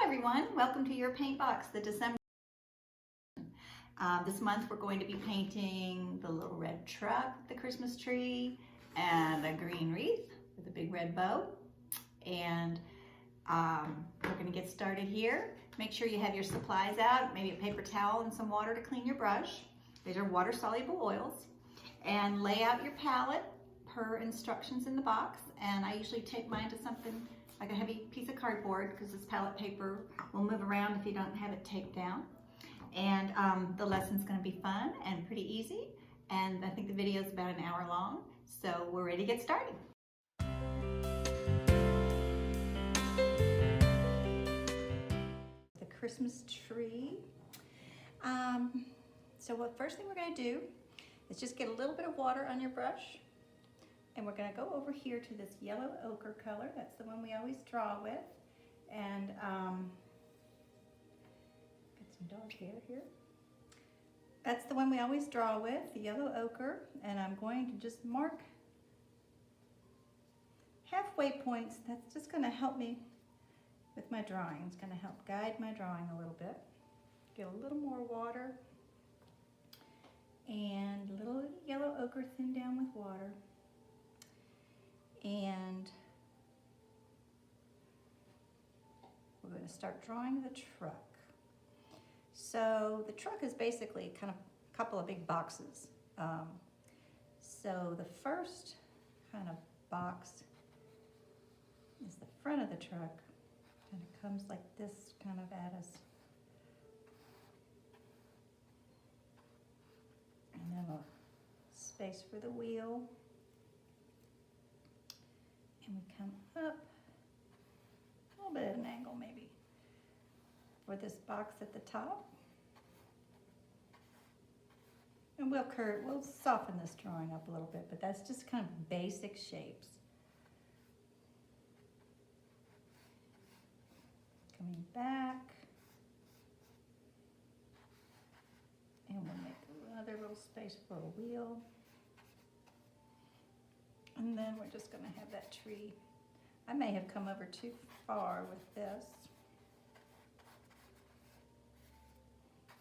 everyone, welcome to your paint box, the December. This month we're going to be painting the little red truck, the Christmas tree, and a green wreath with a big red bow. And we're going to get started here. Make sure you have your supplies out, maybe a paper towel and some water to clean your brush. These are water-soluble oils. And lay out your palette per instructions in the box. And I usually tape mine to something like a heavy piece of cardboard because this palette paper will move around if you don't have it taped down. And the lesson's going to be fun and pretty easy. And I think the video is about an hour long. So we're ready to get started. The Christmas tree. So what first thing we're going to do is just get a little bit of water on your brush. And we're going to go over here to this yellow ochre color. That's the one we always draw with. And get some dog hair here. That's the one we always draw with, the yellow ochre. And I'm going to just mark halfway points. That's just going to help me with my drawing. It's going to help guide my drawing a little bit. Get a little more water. And a little yellow ochre thinned down with water. And we're going to start drawing the truck. So the truck is basically kind of a couple of big boxes. So the first kind of box is the front of the truck. And it comes like this kind of at us. And then a space for the wheel. And we come up a little bit at an angle maybe for this box at the top. And we'll soften this drawing up a little bit, but that's just kind of basic shapes. Coming back. And we'll make another little space for a wheel. And then we're just going to have that tree. I may have come over too far with this.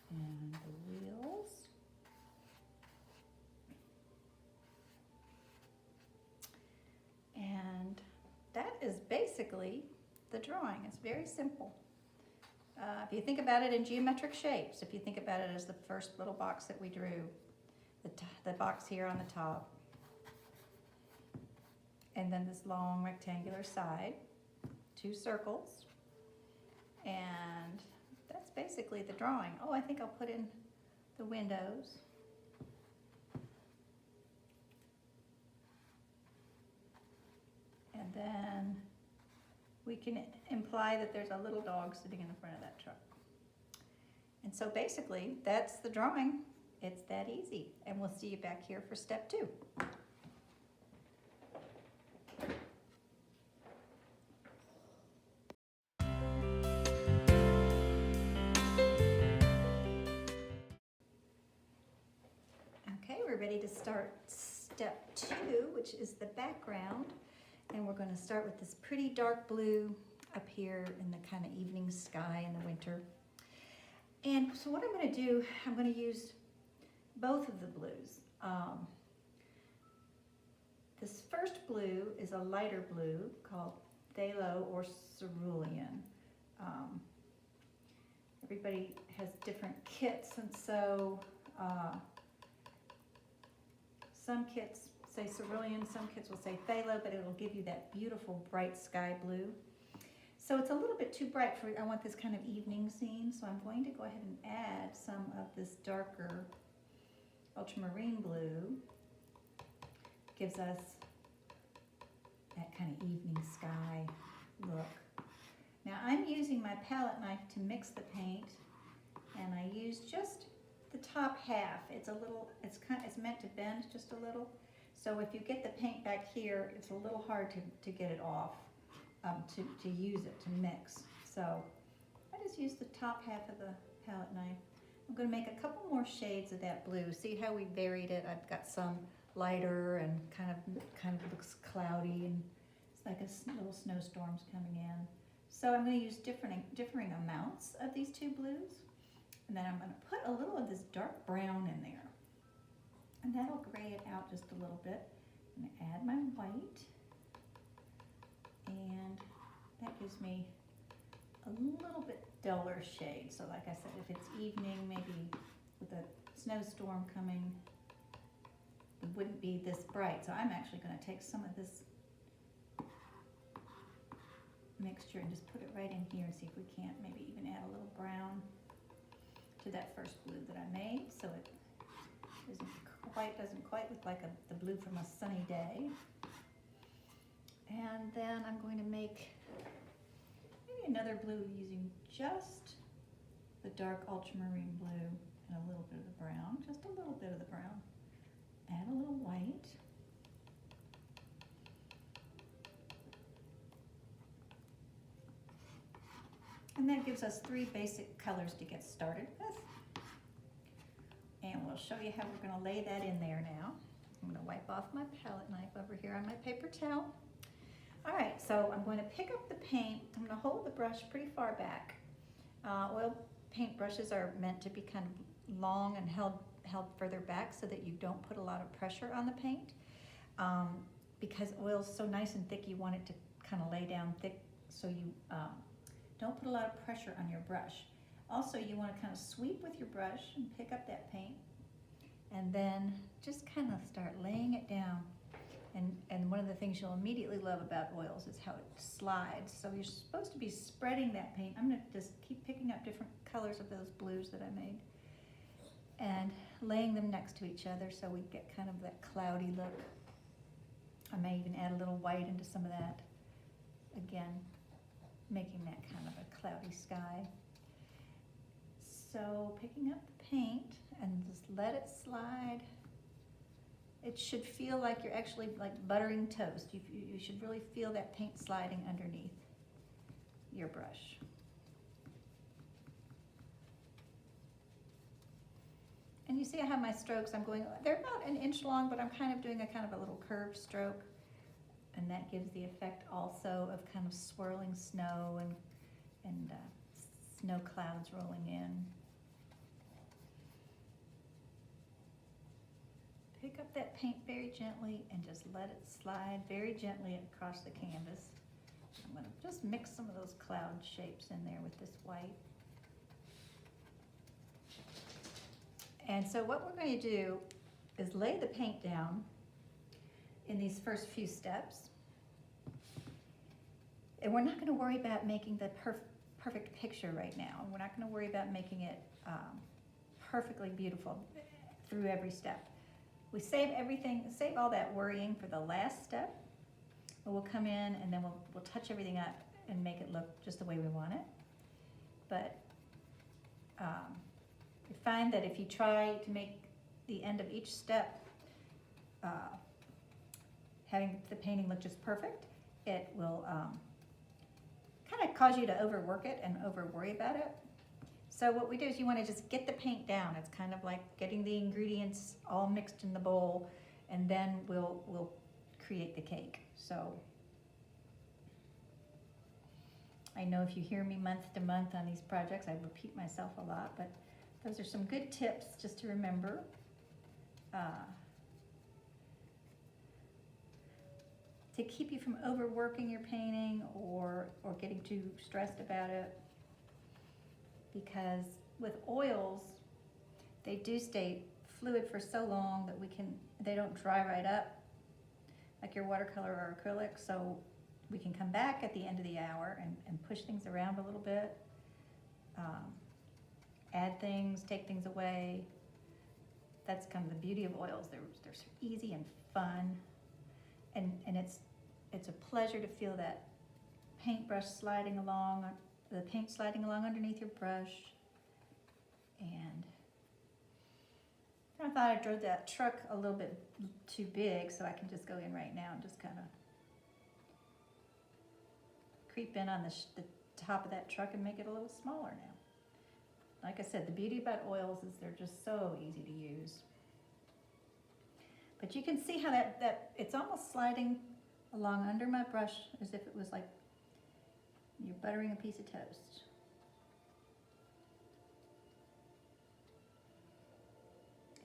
And the wheels. And that is basically the drawing. It's very simple. If you think about it in geometric shapes, if you think about it as the first little box that we drew, the box here on the top, and then this long rectangular side, 2 circles, and that's basically the drawing. Oh, I think I'll put in the windows. And then we can imply that there's a little dog sitting in the front of that truck. And so basically, that's the drawing. It's that easy. And we'll see you back here for step 2. Ready to start step 2, which is the background, and we're going to start with this pretty dark blue up here in the kind of evening sky in the winter. And so what I'm going to do, I'm going to use both of the blues. This first blue is a lighter blue called phthalo or cerulean. Everybody has different kits, and so some kits say cerulean, some kits will say phthalo, but it'll give you that beautiful bright sky blue. So it's a little bit too bright for, I want this kind of evening scene, so I'm going to go ahead and add some of this darker ultramarine blue. Gives us that kind of evening sky look. Now I'm using my palette knife to mix the paint, and I use just the top half. It's a little, it's meant to bend just a little. So if you get the paint back here, it's a little hard to get it off, to use it, to mix. So I just use the top half of the palette knife. I'm going to make a couple more shades of that blue. See how we varied it? I've got some lighter and kind of looks cloudy, and it's like little snowstorms coming in. So I'm going to use differing amounts of these two blues, and then I'm going to put a little of this dark brown in there, and that'll gray it out just a little bit. I'm going to add my white, and that gives me a little bit duller shade. So like I said, if it's evening, maybe with a snowstorm coming, it wouldn't be this bright. So I'm actually going to take some of this mixture and just put it right in here and see if we can't maybe even add a little brown to that first blue that I made, so it doesn't quite look like the blue from a sunny day. And then I'm going to make maybe another blue using just the dark ultramarine blue and a little bit of the brown, just a little bit of the brown. Add a little white. And that gives us 3 basic colors to get started with. And we'll show you how we're going to lay that in there now. I'm going to wipe off my palette knife over here on my paper towel. All right, so I'm going to pick up the paint. I'm going to hold the brush pretty far back. Oil paint brushes are meant to be kind of long and held further back so that you don't put a lot of pressure on the paint. Because oil's so nice and thick, you want it to kind of lay down thick, so you don't put a lot of pressure on your brush. Also, you want to kind of sweep with your brush and pick up that paint, and then just kind of start laying it down. And one of the things you'll immediately love about oils is how it slides. So you're supposed to be spreading that paint. I'm going to just keep picking up different colors of those blues that I made and laying them next to each other so we get kind of that cloudy look. I may even add a little white into some of that. Again, making that kind of a cloudy sky. So picking up the paint and just let it slide. It should feel like you're actually like buttering toast. You should really feel that paint sliding underneath your brush. And you see I have my strokes. They're about an inch long, but I'm kind of doing a little curved stroke. And that gives the effect also of kind of swirling snow and snow clouds rolling in. Pick up that paint very gently and just let it slide very gently across the canvas. I'm going to just mix some of those cloud shapes in there with this white. And so what we're going to do is lay the paint down in these first few steps. And we're not going to worry about making the perfect picture right now. We're not going to worry about making it perfectly beautiful through every step. We save all that worrying for the last step. We'll come in and then we'll touch everything up and make it look just the way we want it. But you find that if you try to make the end of each step having the painting look just perfect, it will kind of cause you to overwork it and over worry about it. So what we do is you want to just get the paint down. It's kind of like getting the ingredients all mixed in the bowl, and then we'll create the cake. So I know if you hear me month to month on these projects, I repeat myself a lot, but those are some good tips just to remember. To keep you from overworking your painting or getting too stressed about it. Because with oils, they do stay fluid for so long that they don't dry right up like your watercolor or acrylic. So we can come back at the end of the hour and push things around a little bit, add things, take things away. That's kind of the beauty of oils. They're easy and fun, and it's a pleasure to feel that paintbrush sliding along. The paint sliding along underneath your brush. And I thought I drove that truck a little bit too big, so I can just go in right now and just kind of creep in on the top of that truck and make it a little smaller now. Like I said, the beauty about oils is they're just so easy to use. But you can see how that it's almost sliding along under my brush as if it was like You're buttering a piece of toast.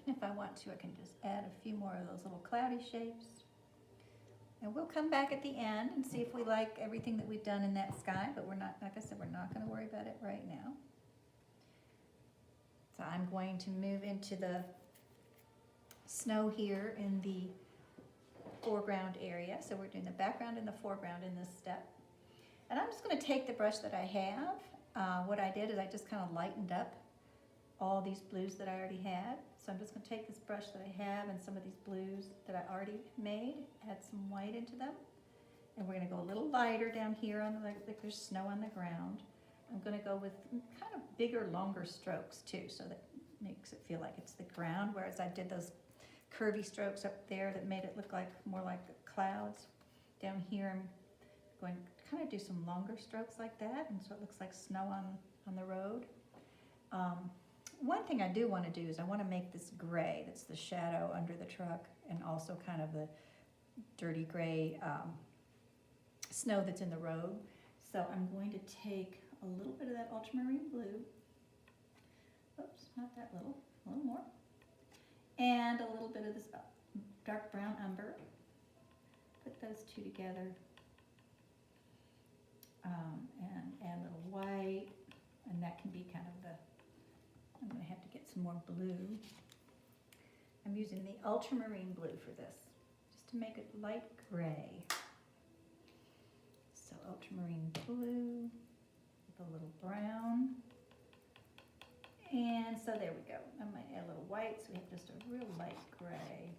And if I want to, I can just add a few more of those little cloudy shapes. And we'll come back at the end and see if we like everything that we've done in that sky, but we're not, like I said, we're not going to worry about it right now. So I'm going to move into the snow here in the foreground area. So we're doing the background and the foreground in this step. And I'm just going to take the brush that I have. What I did is I just kind of lightened up all these blues that I already had. So I'm just going to take this brush that I have and some of these blues that I already made, add some white into them. And we're going to go a little lighter down here on the, like there's snow on the ground. I'm going to go with kind of bigger, longer strokes too, so that makes it feel like it's the ground, whereas I did those curvy strokes up there that made it look like more like clouds. Down here I'm going to kind of do some longer strokes like that, and so it looks like snow on the road. One thing I do want to do is I want to make this gray, that's the shadow under the truck, and also kind of the dirty gray snow that's in the road. So I'm going to take a little bit of that ultramarine blue, oops, not that little, a little more, and a little bit of this dark brown umber. Put those two together, and add a little white, and that can be kind of the, I'm going to have to get some more blue. I'm using the ultramarine blue for this, just to make it light gray. So ultramarine blue with a little brown. And so there we go. I might add a little white, so we have just a real light gray.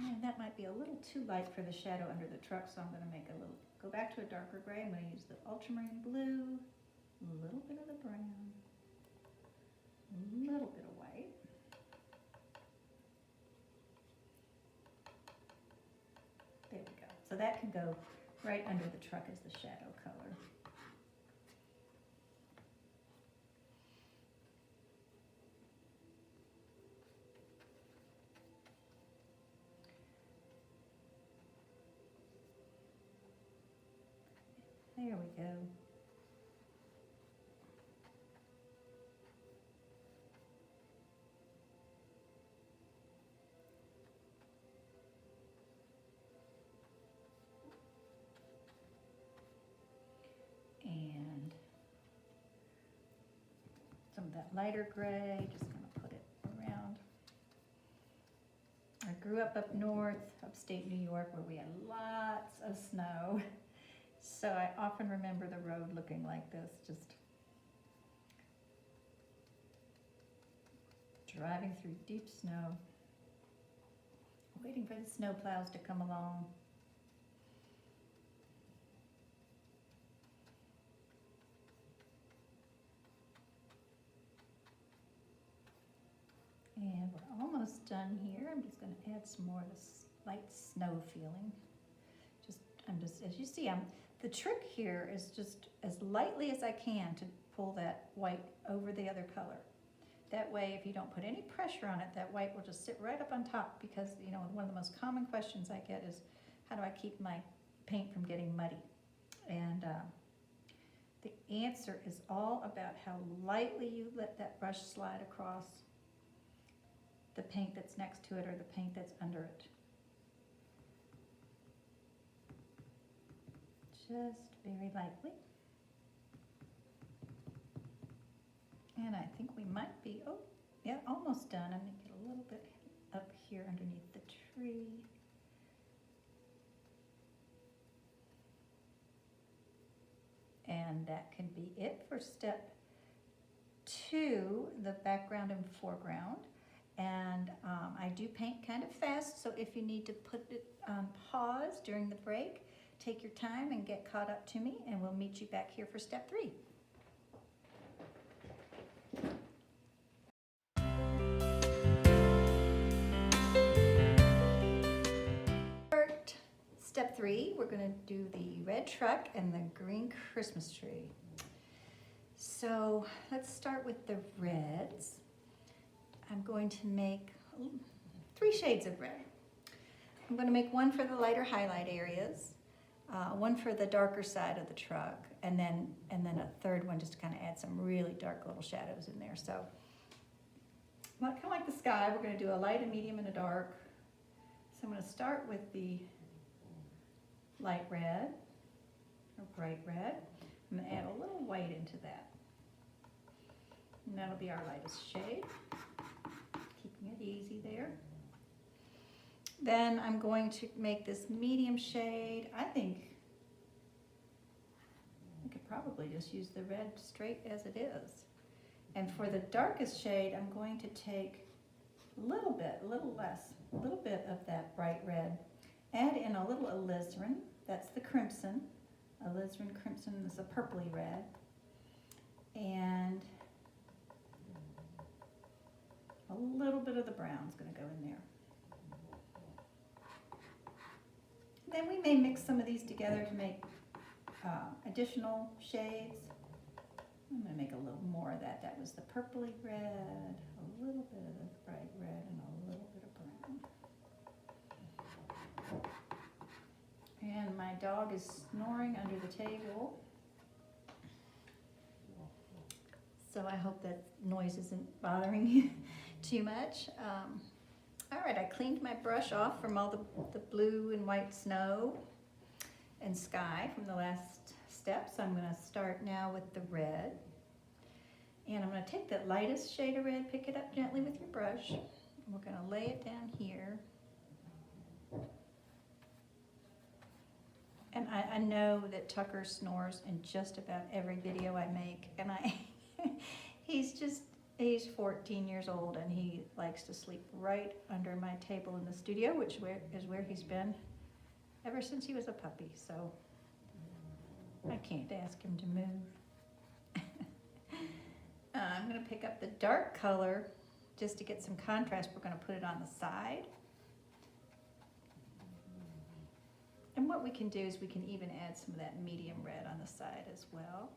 And that might be a little too light for the shadow under the truck, so I'm going to make a little, go back to a darker gray. I'm going to use the ultramarine blue, a little bit of the brown, a little bit of white. There we go. So that can go right under the truck as the shadow color. There we go. And some of that lighter gray, just kind of put it around. I grew up north, upstate New York, where we had lots of snow. So I often remember the road looking like this, just driving through deep snow, waiting for the snow plows to come along. And we're almost done here. I'm just going to add some more of this light snow feeling. As you see, the trick here is just as lightly as I can to pull that white over the other color. That way, if you don't put any pressure on it, that white will just sit right up on top, because, you know, one of the most common questions I get is, how do I keep my paint from getting muddy? And the answer is all about how lightly you let that brush slide across the paint that's next to it or the paint that's under it. Just very lightly. And I think we might be, oh, yeah, almost done. I'm going to get a little bit up here underneath the tree. And that can be it for step 2, the background and foreground. And I do paint kind of fast, so if you need to put it on pause during the break, take your time and get caught up to me, and we'll meet you back here for step 3. Step 3, we're going to do the red truck and the green Christmas tree. So let's start with the reds. I'm going to make 3 shades of red. I'm going to make one for the lighter highlight areas, one for the darker side of the truck, and then a third one just to kind of add some really dark little shadows in there. So, kind of like the sky, we're going to do a light, a medium, and a dark. So I'm going to start with the light red, or bright red. I'm going to add a little white into that. And that'll be our lightest shade. Keeping it easy there. Then I'm going to make this medium shade. I think I could probably just use the red straight as it is. And for the darkest shade, I'm going to take a little bit of that bright red. Add in a little alizarin, that's the crimson. Alizarin crimson is a purpley red. And a little bit of the brown is going to go in there. Then we may mix some of these together to make additional shades. I'm going to make a little more of that. That was the purpley red, a little bit of the bright red, and a little bit of brown. And my dog is snoring under the table. So I hope that noise isn't bothering you too much. All right, I cleaned my brush off from all the blue and white snow and sky from the last step. So I'm going to start now with the red. And I'm going to take that lightest shade of red, pick it up gently with your brush. And we're going to lay it down here. And I know that Tucker snores in just about every video I make. And he's 14 years old and he likes to sleep right under my table in the studio, which is where he's been ever since he was a puppy. So I can't ask him to move. I'm going to pick up the dark color just to get some contrast. We're going to put it on the side. And what we can do is we can even add some of that medium red on the side as well.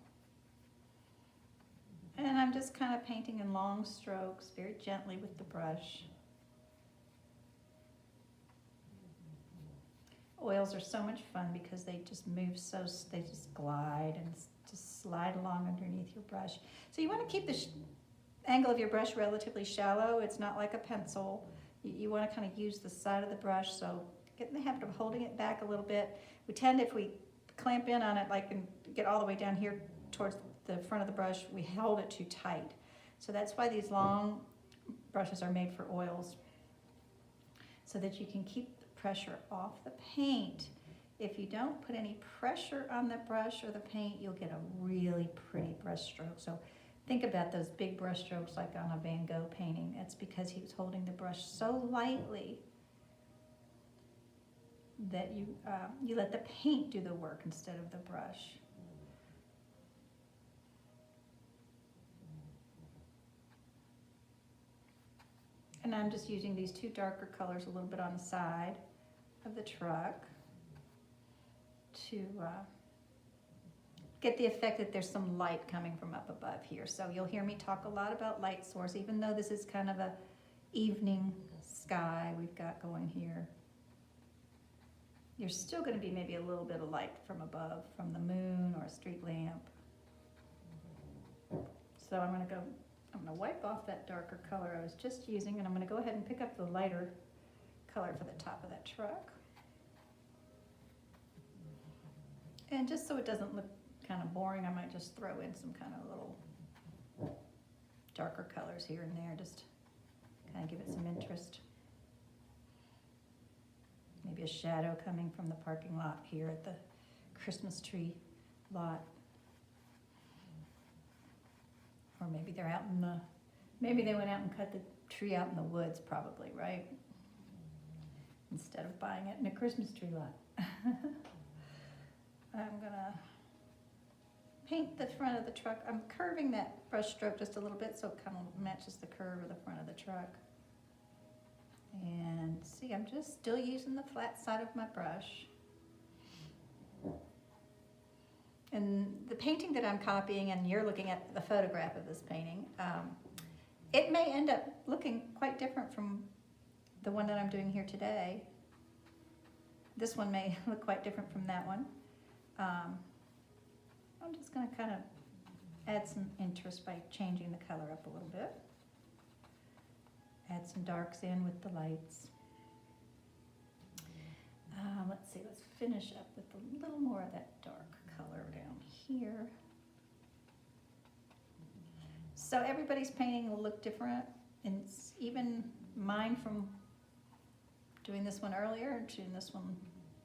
And I'm just kind of painting in long strokes, very gently with the brush. Oils are so much fun because they just move they just glide and just slide along underneath your brush. So you want to keep the angle of your brush relatively shallow. It's not like a pencil. You want to kind of use the side of the brush, so get in the habit of holding it back a little bit. We tend, if we clamp in on it, like and get all the way down here towards the front of the brush, we hold it too tight. So that's why these long brushes are made for oils, so that you can keep the pressure off the paint. If you don't put any pressure on the brush or the paint, you'll get a really pretty brush stroke. So think about those big brush strokes like on a Van Gogh painting. That's because he was holding the brush so lightly that you let the paint do the work instead of the brush. And I'm just using these two darker colors a little bit on the side of the truck to get the effect that there's some light coming from up above here. So you'll hear me talk a lot about light source, even though this is kind of a evening sky we've got going here. There's still going to be maybe a little bit of light from above, from the moon or a street lamp. So I'm going to wipe off that darker color I was just using, and I'm going to go ahead and pick up the lighter color for the top of that truck. And just so it doesn't look kind of boring, I might just throw in some kind of little darker colors here and there, just kind of give it some interest. Maybe a shadow coming from the parking lot here at the Christmas tree lot. Or maybe they're out in the, maybe they went out and cut the tree out in the woods probably, right? Instead of buying it in a Christmas tree lot. I'm gonna paint the front of the truck. I'm curving that brush stroke just a little bit so it kind of matches the curve of the front of the truck. And see, I'm just still using the flat side of my brush. And the painting that I'm copying, and you're looking at the photograph of this painting, it may end up looking quite different from the one that I'm doing here today. This one may look quite different from that one. I'm just going to kind of add some interest by changing the color up a little bit. Add some darks in with the lights. Let's see, let's finish up with a little more of that dark color down here. So everybody's painting will look different, and even mine from doing this one earlier and doing this one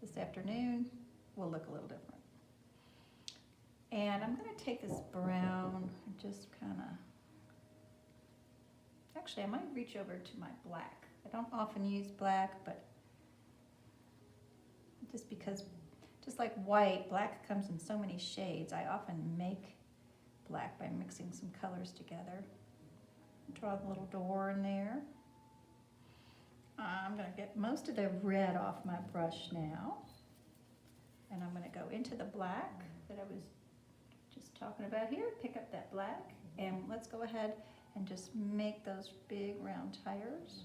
this afternoon will look a little different. And I'm going to take this brown and just kind of, actually I might reach over to my black. I don't often use black, but just because, just like white, black comes in so many shades, I often make black by mixing some colors together. Draw a little door in there. I'm going to get most of the red off my brush now. And I'm going to go into the black that I was just talking about here. Pick up that black, and let's go ahead and just make those big round tires.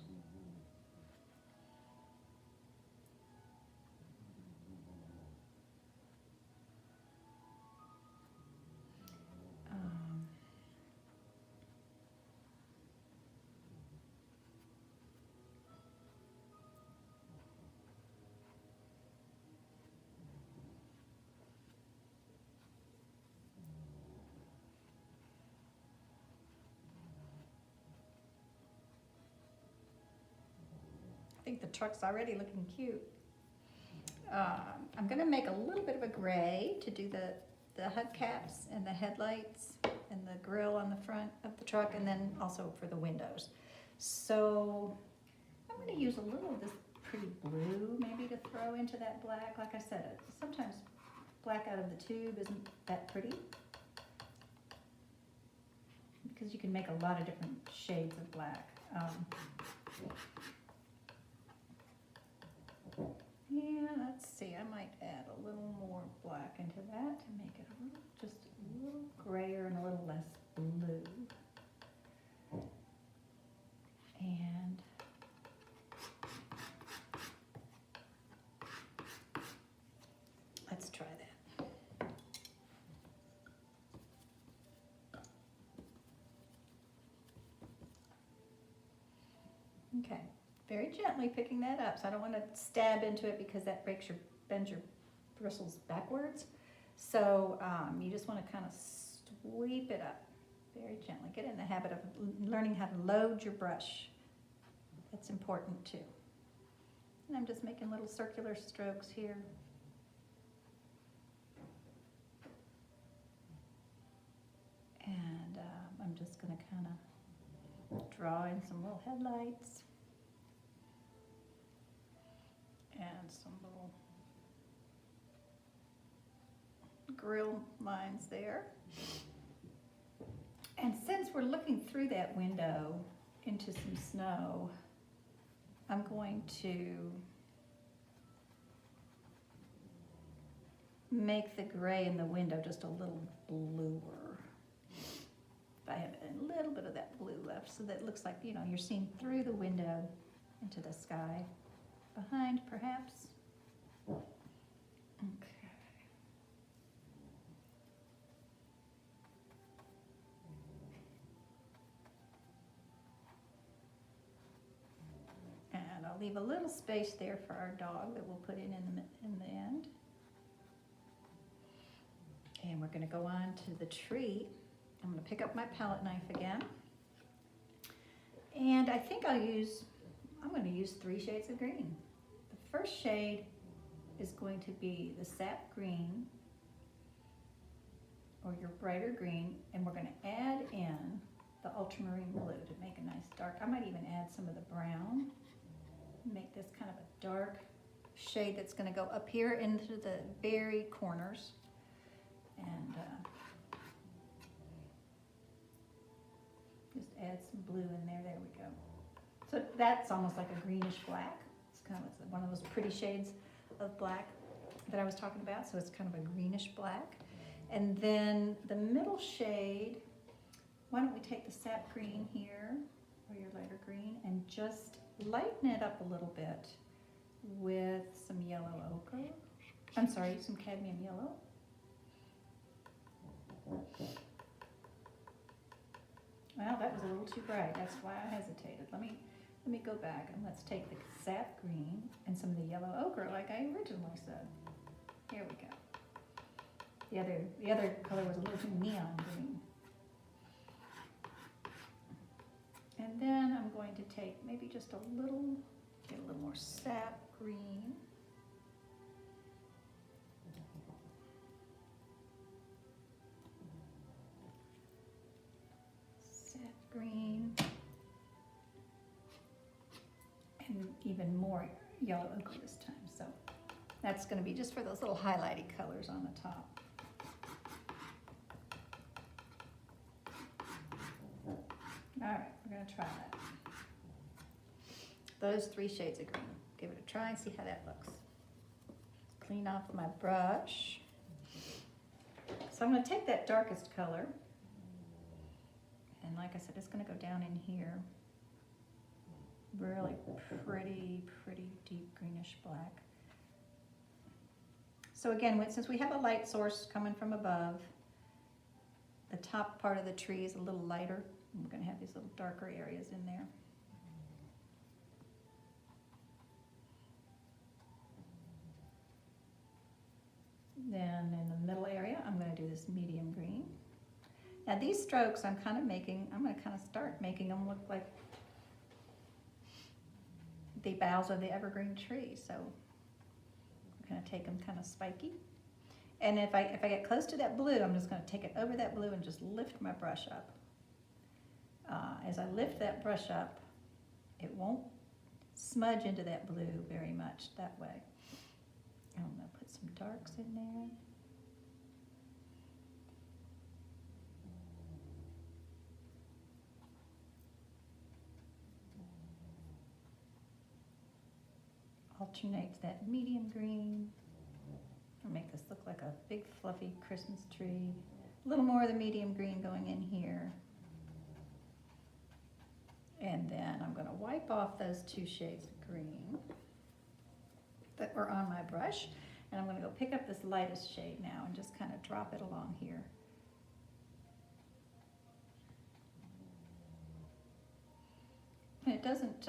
I think the truck's already looking cute. I'm going to make a little bit of a gray to do the hubcaps and the headlights and the grill on the front of the truck, and then also for the windows. So I'm going to use a little of this pretty blue maybe to throw into that black. Like I said, sometimes black out of the tube isn't that pretty, because you can make a lot of different shades of black. Yeah, let's see, I might add a little more black into that to make it just a little grayer and a little less blue. And let's try that. Okay. Very gently picking that up, so I don't want to stab into it because that bends your bristles backwards. So you just want to kind of sweep it up very gently. Get in the habit of learning how to load your brush. That's important too. And I'm just making little circular strokes here. And I'm just going to kind of draw in some little headlights. And some little grill lines there. And since we're looking through that window into some snow, I'm going to make the gray in the window just a little bluer. I have a little bit of that blue left, so that it looks like, you know, you're seeing through the window into the sky. Behind, perhaps. Okay. And I'll leave a little space there for our dog that we'll put in the end. And we're going to go on to the tree. I'm going to pick up my palette knife again. And I think I'm going to use 3 shades of green. The first shade is going to be the sap green, or your brighter green, and we're going to add in the ultramarine blue to make a nice dark. I might even add some of the brown, make this kind of a dark shade that's going to go up here into the very corners. And just add some blue in there. There we go. So that's almost like a greenish black. It's kind of one of those pretty shades of black that I was talking about. So it's kind of a greenish black. And then the middle shade, why don't we take the sap green here, or your lighter green, and just lighten it up a little bit with some yellow ochre. I'm sorry, some cadmium yellow. Well, that was a little too bright. That's why I hesitated. Let me go back and let's take the sap green and some of the yellow ochre like I originally said. Here we go. The other color was a little too neon green. And then I'm going to take maybe just get a little more sap green. Sap green. And even more yellow ochre this time. So that's going to be just for those little highlighty colors on the top. All right, we're going to try that. Those 3 shades of green. Give it a try and see how that looks. Clean off my brush. So I'm going to take that darkest color, and like I said, it's going to go down in here. Really pretty deep greenish black. So again, since we have a light source coming from above, the top part of the tree is a little lighter. We're going to have these little darker areas in there. Then in the middle area, I'm going to do this medium green. Now these strokes I'm going to start making them look like the boughs of the evergreen tree. So I'm going to take them kind of spiky. And if I get close to that blue, I'm just going to take it over that blue and just lift my brush up. As I lift that brush up, it won't smudge into that blue very much that way. I'm going to put some darks in there. Alternate that medium green. I'll make this look like a big fluffy Christmas tree. A little more of the medium green going in here. And then I'm going to wipe off those 2 shades of green that were on my brush. And I'm going to go pick up this lightest shade now and just kind of drop it along here. And it doesn't,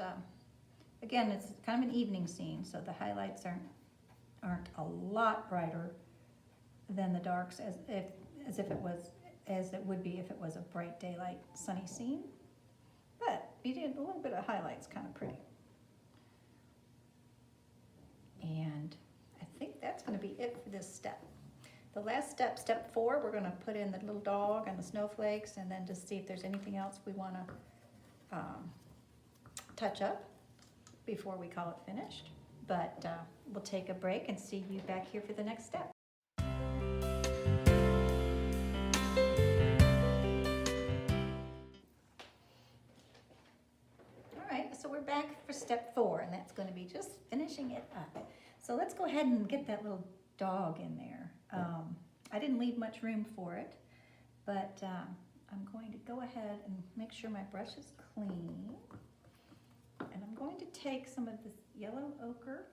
again, it's kind of an evening scene, so the highlights aren't a lot brighter than the darks as it would be if it was a bright daylight sunny scene. But you did a little bit of highlights, kind of pretty. And I think that's going to be it for this step. The last step, step 4, we're going to put in the little dog and the snowflakes, and then just see if there's anything else we want to touch up before we call it finished. But we'll take a break and see you back here for the next step. So we're back for step 4, and that's going to be just finishing it up. So let's go ahead and get that little dog in there. I didn't leave much room for it, but I'm going to go ahead and make sure my brush is clean. And I'm going to take some of this yellow ochre,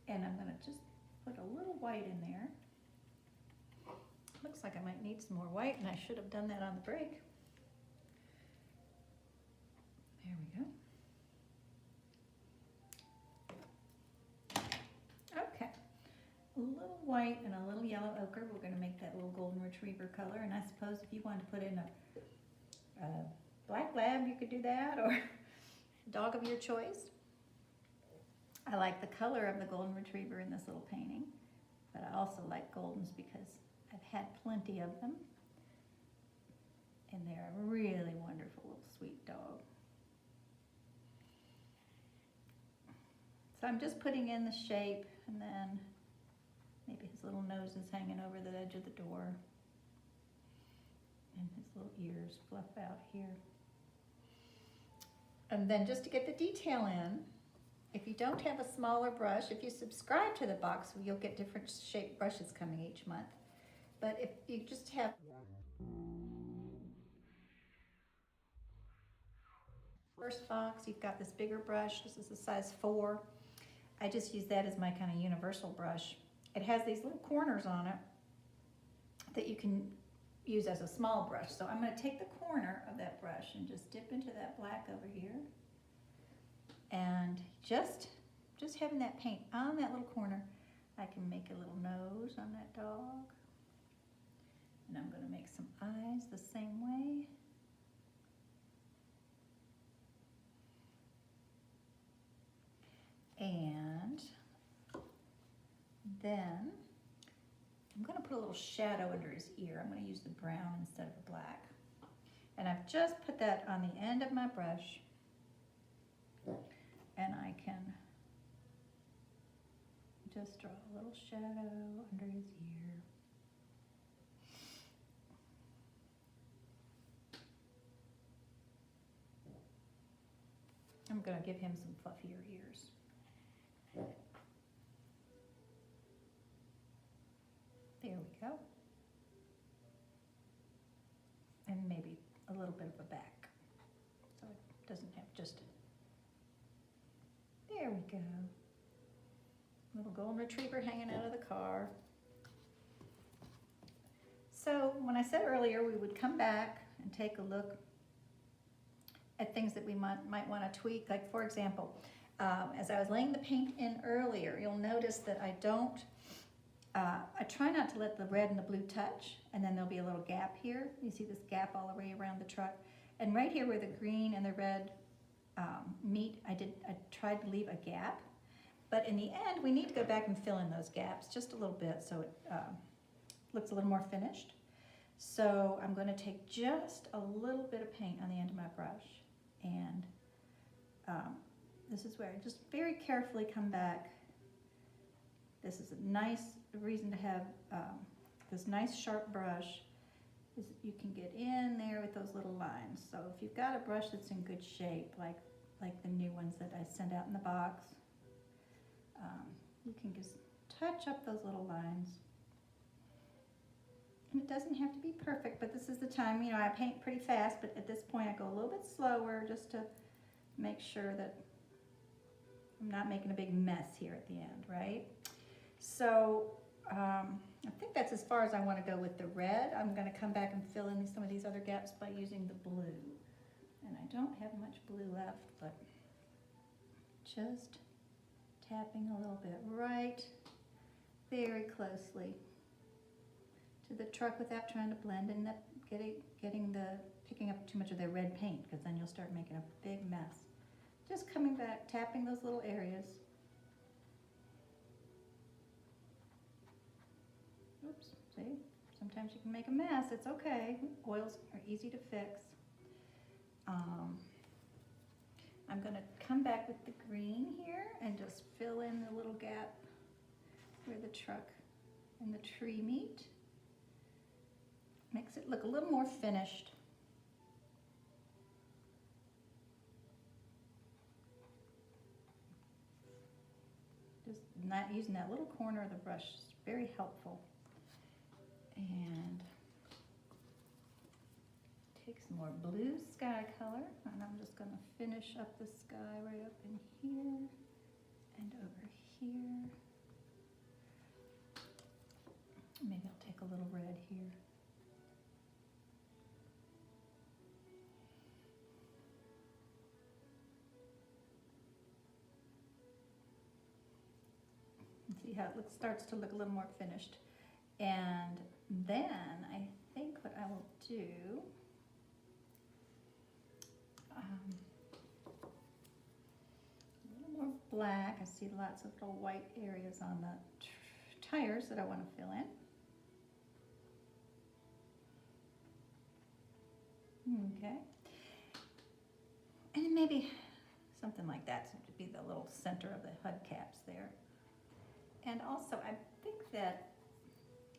and I'm going to just put a little white in there. Looks like I might need some more white, and I should have done that on the break. There we go. Okay, a little white and a little yellow ochre. We're going to make that little golden retriever color, and I suppose if you want to put in a black lab, you could do that, or a dog of your choice. I like the color of the golden retriever in this little painting, but I also like goldens because I've had plenty of them, and they're a really wonderful little sweet dog. So I'm just putting in the shape, and then maybe his little nose is hanging over the edge of the door, and his little ears fluff out here. And then just to get the detail in, if you don't have a smaller brush, if you subscribe to the box, you'll get different shaped brushes coming each month. But if you just have first box, you've got this bigger brush. This is a size 4. I just use that as my kind of universal brush. It has these little corners on it that you can use as a small brush. So I'm going to take the corner of that brush and just dip into that black over here. And just having that paint on that little corner, I can make a little nose on that dog. And I'm going to make some eyes the same way. And then I'm going to put a little shadow under his ear. I'm going to use the brown instead of the black. And I've just put that on the end of my brush. And I can just draw a little shadow under his ear. I'm going to give him some fluffier ears. There we go. And maybe a little bit of a back, so it doesn't have just a... There we go. Little golden retriever hanging out of the car. So when I said earlier we would come back and take a look at things that we might want to tweak, like for example, as I was laying the paint in earlier, you'll notice that I try not to let the red and the blue touch, and then there'll be a little gap here. You see this gap all the way around the truck. And right here where the green and the red meet, I tried to leave a gap. But in the end, we need to go back and fill in those gaps just a little bit so it looks a little more finished. So I'm going to take just a little bit of paint on the end of my brush, and this is where I just very carefully come back. This is a nice reason to have this nice sharp brush, is you can get in there with those little lines. So if you've got a brush that's in good shape, like the new ones that I sent out in the box, you can just touch up those little lines. And it doesn't have to be perfect, but this is the time, you know, I paint pretty fast, but at this point I go a little bit slower just to make sure that I'm not making a big mess here at the end, right? So I think that's as far as I want to go with the red. I'm going to come back and fill in some of these other gaps by using the blue. And I don't have much blue left, but just tapping a little bit right very closely to the truck without trying to blend and picking up too much of their red paint, because then you'll start making a big mess. Just coming back, tapping those little areas. Oops, see? Sometimes you can make a mess, it's okay. Oils are easy to fix. I'm going to come back with the green here and just fill in the little gap where the truck and the tree meet. Makes it look a little more finished. Just not using that little corner of the brush is very helpful. And take some more blue sky color, and I'm just going to finish up the sky right up in here and over here. Maybe I'll take a little red here. See how it starts to look a little more finished. And then I think what I will do, a little more black. I see lots of little white areas on the tires that I want to fill in. Okay. And maybe something like that to be the little center of the hubcaps there. And also, I think that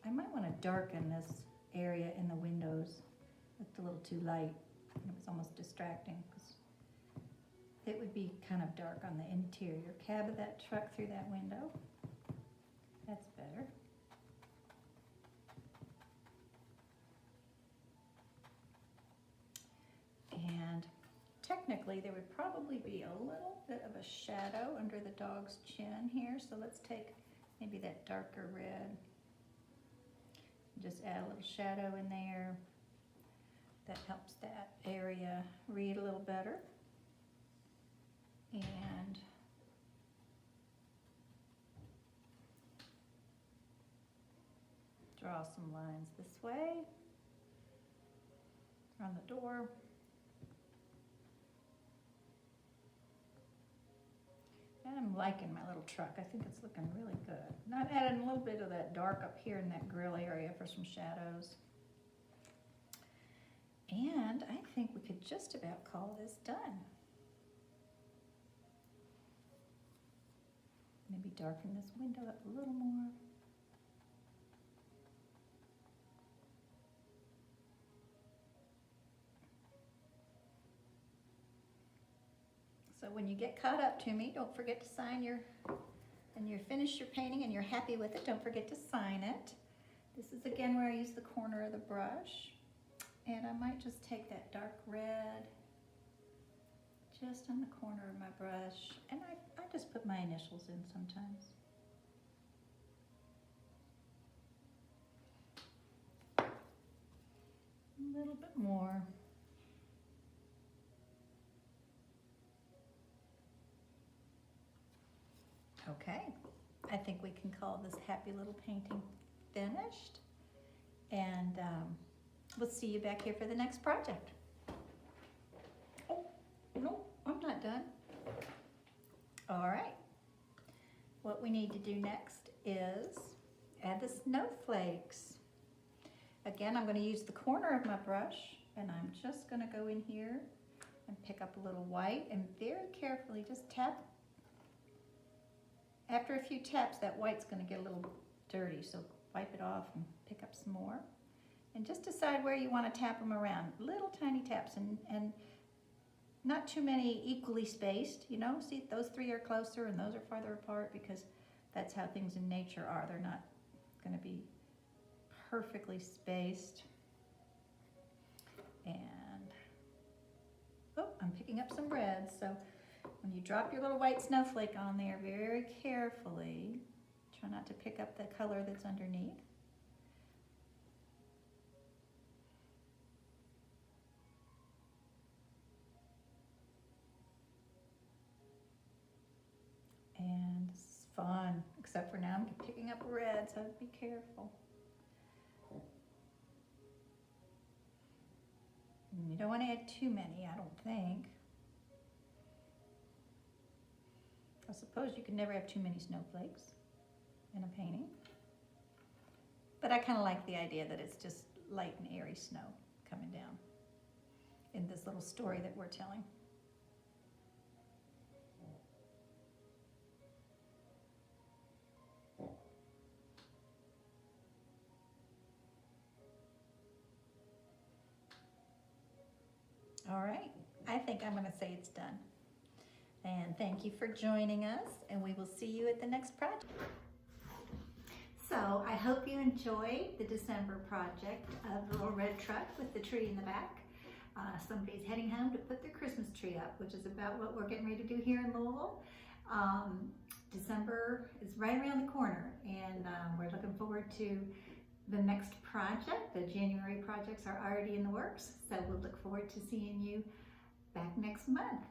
I might want to darken this area in the windows. It's a little too light. It was almost distracting because it would be kind of dark on the interior cab of that truck through that window. That's better. And technically there would probably be a little bit of a shadow under the dog's chin here. So let's take maybe that darker red. Just add a little shadow in there. That helps that area read a little better. And draw some lines this way on the door. And I'm liking my little truck. I think it's looking really good. And I'm adding a little bit of that dark up here in that grill area for some shadows. And I think we could just about call this done. Maybe darken this window up a little more. So when you get caught up to me, don't forget to sign and you finish your painting and you're happy with it, don't forget to sign it. This is again where I use the corner of the brush. And I might just take that dark red just on the corner of my brush. And I just put my initials in sometimes. A little bit more. Okay, I think we can call this happy little painting finished. And we'll see you back here for the next project. Oh, no, I'm not done. All right. What we need to do next is add the snowflakes. Again, I'm going to use the corner of my brush, and I'm just going to go in here and pick up a little white and very carefully just tap. After a few taps, that white's going to get a little dirty, so wipe it off and pick up some more. And just decide where you want to tap them around. Little tiny taps and not too many equally spaced, you know. See, those three are closer and those are farther apart because that's how things in nature are. They're not going to be perfectly spaced. And, oh, I'm picking up some red. So when you drop your little white snowflake on there, very carefully, try not to pick up the color that's underneath. And this is fun, except for now I'm picking up red, so be careful. And you don't want to add too many, I don't think. I suppose you can never have too many snowflakes in a painting. But I kind of like the idea that it's just light and airy snow coming down in this little story that we're telling. All right, I think I'm going to say it's done. And thank you for joining us, and we will see you at the next project. So I hope you enjoyed the December project of the little red truck with the tree in the back. Somebody's heading home to put their Christmas tree up, which is about what we're getting ready to do here in Louisville. December is right around the corner, and we're looking forward to the next project. The January projects are already in the works, so we'll look forward to seeing you back next month.